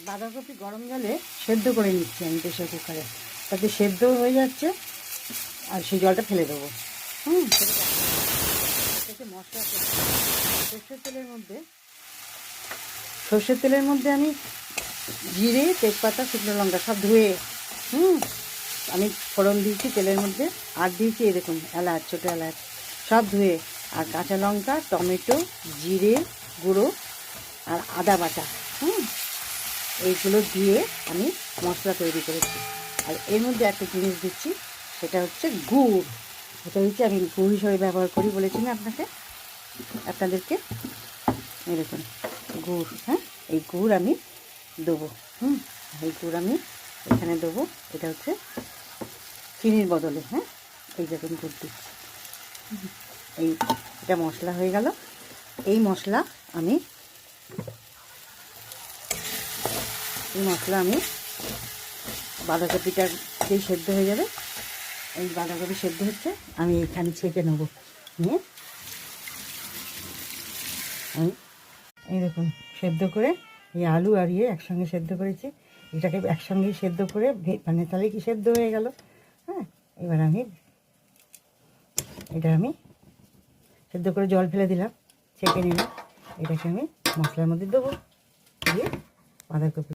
বাঁধাকপি গরম জলে সেদ্ধ করে নিচ্ছি আমি প্রেশার কুকারে, তাতে সেদ্ধ হয়ে যাচ্ছে। আর সেই জলটা ফেলে দেবো। মশলা সর্ষের তেলের মধ্যে আমি জিরে, তেজপাতা, শুকনো লঙ্কা সব ধুয়ে আমি ফোড়ন দিয়েছি তেলের মধ্যে। আর দিয়েছি এই দেখুন এলাচ, ছোটো এলাচ সব ধুয়ে, আর কাঁচা লঙ্কা, টমেটো, জিরে গুঁড়ো আর আদা বাটা এইগুলো দিয়ে আমি মশলা তৈরি করেছি। আর এর মধ্যে একটা জিনিস দিচ্ছি, সেটা হচ্ছে গুড়। এটা হচ্ছে আমি গুড় হিসেবে ব্যবহার করি বলেছি না আপনাদেরকে। এই দেখুন গুড়, এই গুড় আমি দেবো। এই গুড় আমি এখানে দেবো। এটা হচ্ছে চিনির বদলে, এই দেখুন গুড় দিচ্ছি। এটা মশলা হয়ে গেল। এই মশলা আমি বাঁধাকপিটা যেই সেদ্ধ হয়ে যাবে, এই বাঁধাকপি সেদ্ধ হচ্ছে, আমি এখানে ছেঁকে নেব। নিয়ে আমি এই দেখুন সেদ্ধ করে এই আলু আর একসঙ্গে সেদ্ধ করেছি। এটাকে একসঙ্গে সেদ্ধ করে মানে তাহলে কি সেদ্ধ হয়ে গেল। এবার এটা আমি সেদ্ধ করে জল ফেলে দিলাম, ছেঁকে নিলাম। এটাকে আমি মশলার মধ্যে দেবো, দিয়ে বাঁধাকপি